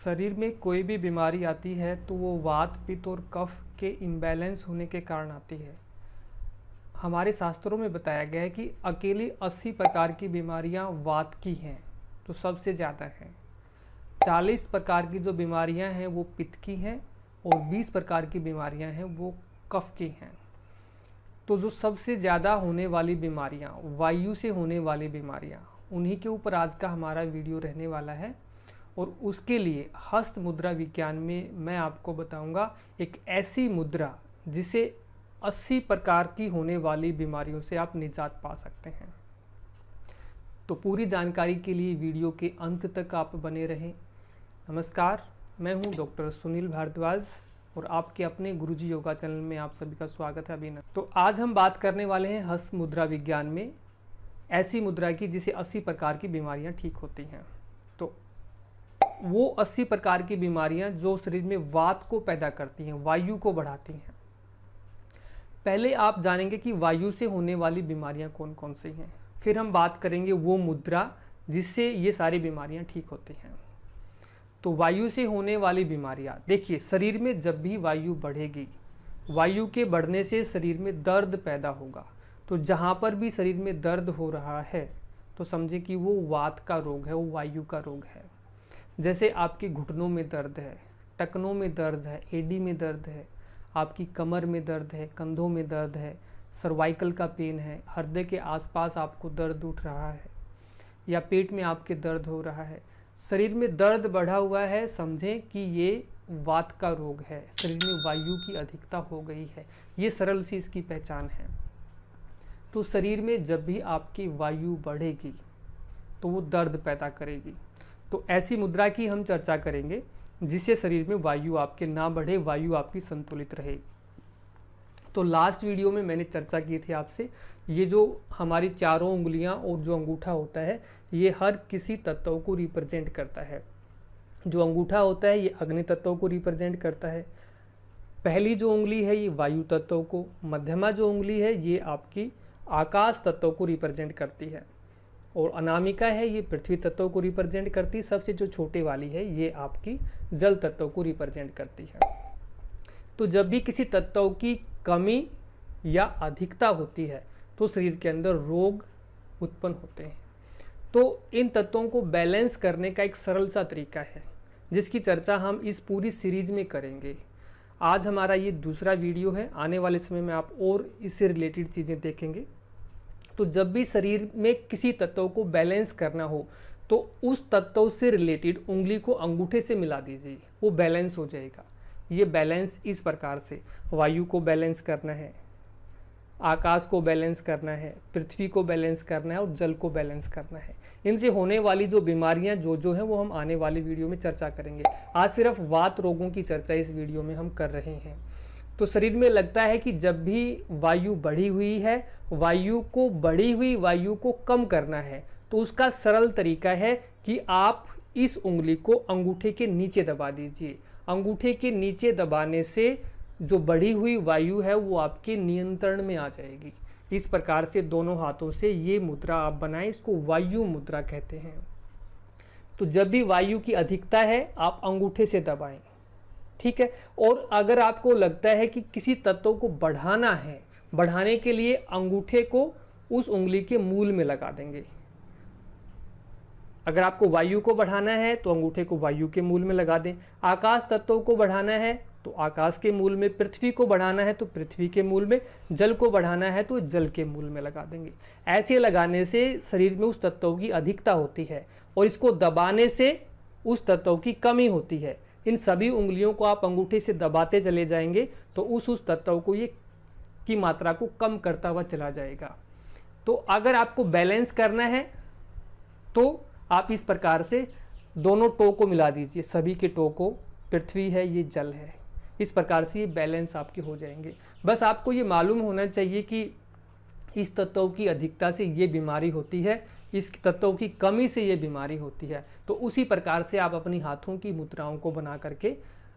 शरीर में कोई भी बीमारी आती है तो वो वात, पित्त और कफ के इम्बैलेंस होने के कारण आती है। हमारे शास्त्रों में बताया गया है कि अकेली 80 प्रकार की बीमारियां वात की हैं, तो सबसे ज़्यादा हैं। 40 प्रकार की जो बीमारियां हैं वो पित्त की हैं और 20 प्रकार की बीमारियां हैं वो कफ की हैं। तो जो सबसे ज़्यादा होने वाली बीमारियां, वायु से होने वाली बीमारियां, उन्हीं के ऊपर आज का हमारा वीडियो रहने वाला है। और उसके लिए हस्त मुद्रा विज्ञान में मैं आपको बताऊंगा एक ऐसी मुद्रा जिसे 80 प्रकार की होने वाली बीमारियों से आप निजात पा सकते हैं। तो पूरी जानकारी के लिए वीडियो के अंत तक आप बने रहें। नमस्कार, मैं हूं डॉक्टर सुनील भारद्वाज और आपके अपने गुरुजी योगा चैनल में आप सभी का स्वागत है। अभिनंदन। तो आज हम बात करने वाले हैं हस्त मुद्रा विज्ञान में ऐसी मुद्रा की जिसे 80 प्रकार की बीमारियां ठीक होती हैं। तो वो 80 प्रकार की बीमारियां जो शरीर में वात को पैदा करती हैं, वायु को बढ़ाती हैं। पहले आप जानेंगे कि वायु से होने वाली बीमारियां कौन कौन सी हैं, फिर हम बात करेंगे वो मुद्रा जिससे ये सारी बीमारियां ठीक होती हैं। तो वायु से होने वाली बीमारियां, देखिए शरीर में जब भी वायु बढ़ेगी, वायु के बढ़ने से शरीर में दर्द पैदा होगा। तो जहाँ पर भी शरीर में दर्द हो रहा है तो समझे कि वो वात का रोग है, वो वायु का रोग है। जैसे आपके घुटनों में दर्द है, टखनों में दर्द है, एडी में दर्द है, आपकी कमर में दर्द है, कंधों में दर्द है, सर्वाइकल का पेन है, हृदय के आसपास आपको दर्द उठ रहा है या पेट में आपके दर्द हो रहा है, शरीर में दर्द बढ़ा हुआ है, समझें कि ये वात का रोग है, शरीर में वायु की अधिकता हो गई है। ये सरल सी इसकी पहचान है। तो शरीर में जब भी आपकी वायु बढ़ेगी तो वो दर्द पैदा करेगी। तो ऐसी मुद्रा की हम चर्चा करेंगे जिससे शरीर में वायु आपके ना बढ़े, वायु आपकी संतुलित रहे। तो लास्ट वीडियो में मैंने चर्चा की थी आपसे, ये जो हमारी चारों उंगलियां और जो अंगूठा होता है ये हर किसी तत्व को रिप्रेजेंट करता है। जो अंगूठा होता है ये अग्नि तत्व को रिप्रेजेंट करता है। पहली जो उंगली है ये वायु तत्व को, मध्यमा जो उंगली है ये आपकी आकाश तत्व को रिप्रेजेंट करती है और अनामिका है ये पृथ्वी तत्व को रिप्रेजेंट करती है। सबसे जो छोटे वाली है ये आपकी जल तत्व को रिप्रेजेंट करती है। तो जब भी किसी तत्व की कमी या अधिकता होती है तो शरीर के अंदर रोग उत्पन्न होते हैं। तो इन तत्वों को बैलेंस करने का एक सरल सा तरीका है जिसकी चर्चा हम इस पूरी सीरीज में करेंगे। आज हमारा ये दूसरा वीडियो है, आने वाले समय में आप और इससे रिलेटेड चीज़ें देखेंगे। तो जब भी शरीर में किसी तत्व को बैलेंस करना हो तो उस तत्व से रिलेटेड उंगली को अंगूठे से मिला दीजिए, वो बैलेंस हो जाएगा। ये बैलेंस इस प्रकार से वायु को बैलेंस करना है, आकाश को बैलेंस करना है, पृथ्वी को बैलेंस करना है और जल को बैलेंस करना है। इनसे होने वाली जो बीमारियां जो हैं वो हम आने वाली वीडियो में चर्चा करेंगे। आज सिर्फ वात रोगों की चर्चा इस वीडियो में हम कर रहे हैं। तो शरीर में लगता है कि जब भी वायु बढ़ी हुई है, बढ़ी हुई वायु को कम करना है, तो उसका सरल तरीका है कि आप इस उंगली को अंगूठे के नीचे दबा दीजिए। अंगूठे के नीचे दबाने से जो बढ़ी हुई वायु है वो आपके नियंत्रण में आ जाएगी। इस प्रकार से दोनों हाथों से ये मुद्रा आप बनाएं, इसको वायु मुद्रा कहते हैं। तो जब भी वायु की अधिकता है आप अंगूठे से दबाएं, ठीक है। और अगर आपको लगता है कि किसी तत्व को बढ़ाना है, बढ़ाने के लिए अंगूठे को उस उंगली के मूल में लगा देंगे। अगर आपको वायु को बढ़ाना है तो अंगूठे को वायु के मूल में लगा दें। आकाश तत्व को बढ़ाना है तो आकाश के मूल में, पृथ्वी को बढ़ाना है तो पृथ्वी के मूल में, जल को बढ़ाना है तो जल के मूल में लगा देंगे। ऐसे लगाने से शरीर में उस तत्व की अधिकता होती है और इसको दबाने से उस तत्व की कमी होती है। इन सभी उंगलियों को आप अंगूठे से दबाते चले जाएंगे तो उस तत्व को ये की मात्रा को कम करता हुआ चला जाएगा। तो अगर आपको बैलेंस करना है तो आप इस प्रकार से दोनों टो को मिला दीजिए, सभी के टो को, पृथ्वी है ये जल है, इस प्रकार से ये बैलेंस आपके हो जाएंगे। बस आपको ये मालूम होना चाहिए कि इस तत्व की अधिकता से ये बीमारी होती है, इस तत्व की कमी से ये बीमारी होती है। तो उसी प्रकार से आप अपनी हाथों की मुद्राओं को बना करके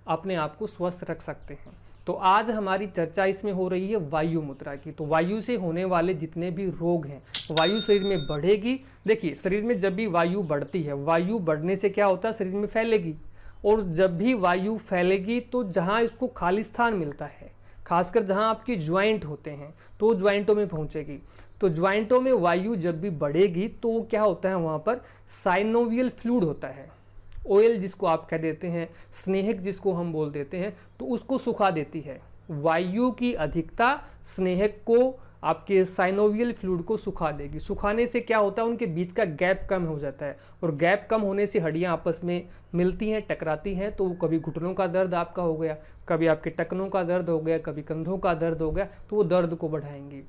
अपने आप को स्वस्थ रख सकते हैं। तो आज हमारी चर्चा इसमें हो रही है वायु मुद्रा की। तो वायु से होने वाले जितने भी रोग हैं, वायु शरीर में बढ़ेगी। देखिए शरीर में जब भी वायु बढ़ती है, वायु बढ़ने से क्या होता है, शरीर में फैलेगी और जब भी वायु फैलेगी तो जहाँ इसको खाली स्थान मिलता है, खासकर जहाँ आपके ज्वाइंट होते हैं, तो ज्वाइंटों में पहुँचेगी। तो ज्वाइंटों में वायु जब भी बढ़ेगी तो क्या होता है, वहाँ पर साइनोवियल फ्लूइड होता है, ऑयल जिसको आप कह देते हैं, स्नेहक जिसको हम बोल देते हैं, तो उसको सुखा देती है। वायु की अधिकता स्नेहक को, आपके साइनोवियल फ्लूइड को सुखा देगी। सुखाने से क्या होता है, उनके बीच का गैप कम हो जाता है, और गैप कम होने से हड्डियां आपस में मिलती हैं, टकराती हैं, तो कभी घुटनों का दर्द आपका हो गया, कभी आपके टखनों का दर्द हो गया, कभी कंधों का दर्द हो गया, तो वो दर्द को बढ़ाएंगी।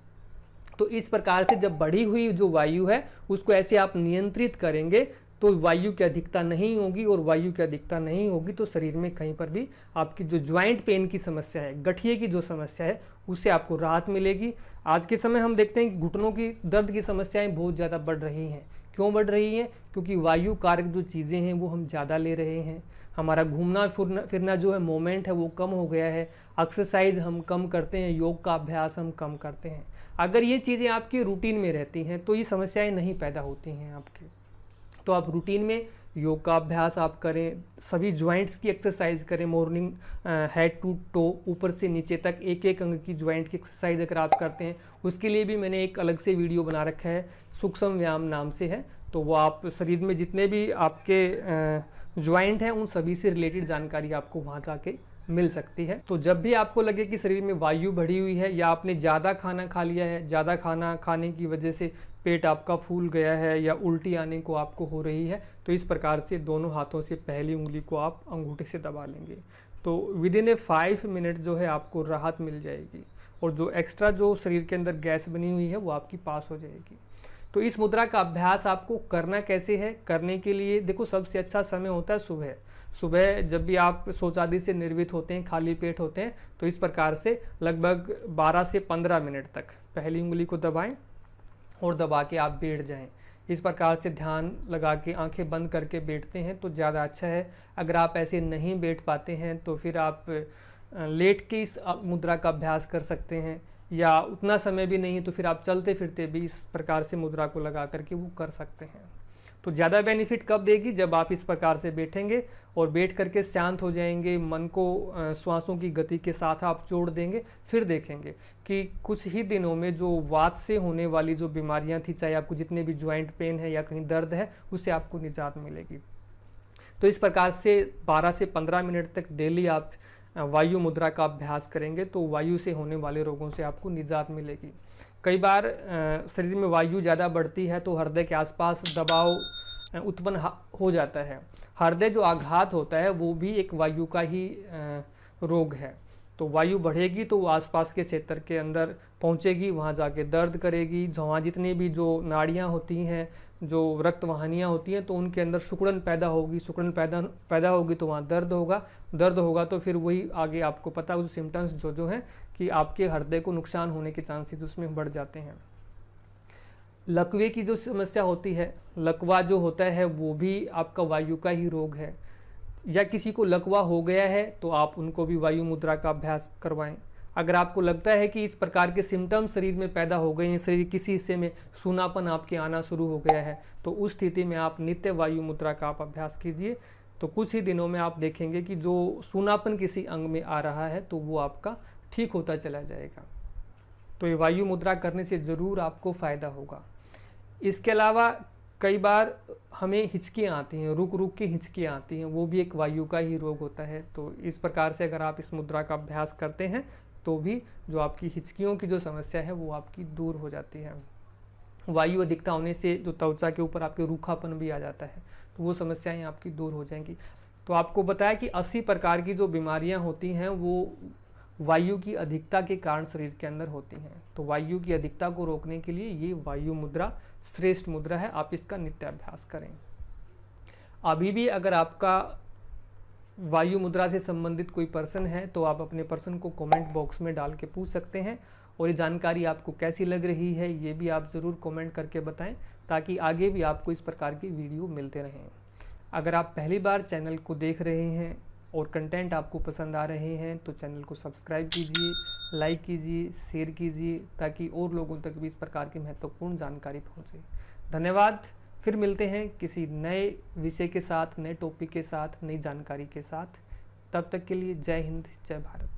तो इस प्रकार से जब बढ़ी हुई जो वायु है उसको ऐसे आप नियंत्रित करेंगे तो वायु की अधिकता नहीं होगी, और वायु की अधिकता नहीं होगी तो शरीर में कहीं पर भी आपकी जो ज्वाइंट पेन की समस्या है, गठिए की जो समस्या है, उससे आपको राहत मिलेगी। आज के समय हम देखते हैं कि घुटनों की दर्द की समस्याएं बहुत ज़्यादा बढ़ रही हैं। क्यों बढ़ रही हैं? क्योंकि वायु कारक जो चीज़ें हैं वो हम ज़्यादा ले रहे हैं, हमारा घूमना फिरना जो है मोमेंट है वो कम हो गया है, एक्सरसाइज हम कम करते हैं, योग का अभ्यास हम कम करते हैं। अगर ये चीज़ें आपकी रूटीन में रहती हैं तो ये समस्याएं नहीं पैदा होती हैं आपके। तो आप रूटीन में योग का अभ्यास आप करें, सभी ज्वाइंट्स की एक्सरसाइज करें, मॉर्निंग हेड टू टो, ऊपर से नीचे तक एक एक अंग की ज्वाइंट की एक्सरसाइज अगर आप करते हैं, उसके लिए भी मैंने एक अलग से वीडियो बना रखा है, सूक्ष्म व्यायाम नाम से है। तो वो आप शरीर में जितने भी आपके ज्वाइंट हैं उन सभी से रिलेटेड जानकारी आपको वहाँ जाके मिल सकती है। तो जब भी आपको लगे कि शरीर में वायु बढ़ी हुई है, या आपने ज़्यादा खाना खा लिया है, ज़्यादा खाना खाने की वजह से पेट आपका फूल गया है, या उल्टी आने को आपको हो रही है, तो इस प्रकार से दोनों हाथों से पहली उंगली को आप अंगूठे से दबा लेंगे, तो विदिन ए 5 मिनट जो है आपको राहत मिल जाएगी, और जो एक्स्ट्रा जो शरीर के अंदर गैस बनी हुई है वो आपकी पास हो जाएगी। तो इस मुद्रा का अभ्यास आपको करना कैसे है? करने के लिए देखो, सबसे अच्छा समय होता है सुबह। सुबह जब भी आप शौचादि से निर्वित होते हैं, खाली पेट होते हैं, तो इस प्रकार से लगभग 12 से 15 मिनट तक पहली उंगली को दबाएं और दबा के आप बैठ जाएं। इस प्रकार से ध्यान लगा के आंखें बंद करके बैठते हैं तो ज़्यादा अच्छा है। अगर आप ऐसे नहीं बैठ पाते हैं तो फिर आप लेट के इस मुद्रा का अभ्यास कर सकते हैं, या उतना समय भी नहीं है तो फिर आप चलते फिरते भी इस प्रकार से मुद्रा को लगा करके वो कर सकते हैं। तो ज़्यादा बेनिफिट कब देगी? जब आप इस प्रकार से बैठेंगे और बैठ करके शांत हो जाएंगे, मन को श्वासों की गति के साथ आप जोड़ देंगे, फिर देखेंगे कि कुछ ही दिनों में जो वात से होने वाली जो बीमारियां थी, चाहे आपको जितने भी ज्वाइंट पेन है या कहीं दर्द है, उससे आपको निजात मिलेगी। तो इस प्रकार से 12 से 15 मिनट तक डेली आप वायु मुद्रा का अभ्यास करेंगे तो वायु से होने वाले रोगों से आपको निजात मिलेगी। कई बार शरीर में वायु ज़्यादा बढ़ती है तो हृदय के आसपास दबाव उत्पन्न हो जाता है। हृदय जो आघात होता है वो भी एक वायु का ही रोग है। तो वायु बढ़ेगी तो वो आसपास के क्षेत्र के अंदर पहुंचेगी, वहाँ जाके दर्द करेगी। वहाँ जितनी भी जो नाड़ियाँ होती हैं, जो रक्त वाहिनियाँ होती हैं, तो उनके अंदर सिकुड़न पैदा होगी। सिकुड़न पैदा होगी तो वहाँ दर्द होगा तो फिर वही आगे आपको पता है सिम्टम्स जो हैं कि आपके हृदय को नुकसान होने के चांसेस उसमें बढ़ जाते हैं। लकवे की जो समस्या होती है, लकवा जो होता है वो भी आपका वायु का ही रोग है, या किसी को लकवा हो गया है तो आप उनको भी वायु मुद्रा का अभ्यास करवाएं। अगर आपको लगता है कि इस प्रकार के सिम्टम्स शरीर में पैदा हो गए हैं, शरीर किसी हिस्से में सूनापन आपके आना शुरू हो गया है, तो उस स्थिति में आप नित्य वायु मुद्रा का आप अभ्यास कीजिए। तो कुछ ही दिनों में आप देखेंगे कि जो सूनापन किसी अंग में आ रहा है तो वो आपका ठीक होता चला जाएगा। तो ये वायु मुद्रा करने से ज़रूर आपको फ़ायदा होगा। इसके अलावा कई बार हमें हिचकियाँ आती हैं, रुक रुक के हिचकियाँ आती हैं, वो भी एक वायु का ही रोग होता है। तो इस प्रकार से अगर आप इस मुद्रा का अभ्यास करते हैं तो भी जो आपकी हिचकियों की जो समस्या है वो आपकी दूर हो जाती है। वायु अधिकता होने से जो त्वचा के ऊपर आपके रूखापन भी आ जाता है, तो वो समस्याएं आपकी दूर हो जाएंगी। तो आपको बताया कि 80 प्रकार की जो बीमारियां होती हैं वो वायु की अधिकता के कारण शरीर के अंदर होती हैं। तो वायु की अधिकता को रोकने के लिए ये वायु मुद्रा श्रेष्ठ मुद्रा है, आप इसका नित्य अभ्यास करें। अभी भी अगर आपका वायु मुद्रा से संबंधित कोई पर्सन है तो आप अपने पर्सन को कमेंट बॉक्स में डाल के पूछ सकते हैं, और ये जानकारी आपको कैसी लग रही है ये भी आप ज़रूर कमेंट करके बताएं, ताकि आगे भी आपको इस प्रकार की वीडियो मिलते रहें। अगर आप पहली बार चैनल को देख रहे हैं और कंटेंट आपको पसंद आ रहे हैं तो चैनल को सब्सक्राइब कीजिए, लाइक कीजिए, शेयर कीजिए, ताकि और लोगों तक भी इस प्रकार की महत्वपूर्ण जानकारी पहुँचे। धन्यवाद। फिर मिलते हैं किसी नए विषय के साथ, नए टॉपिक के साथ, नई जानकारी के साथ। तब तक के लिए जय हिंद, जय भारत।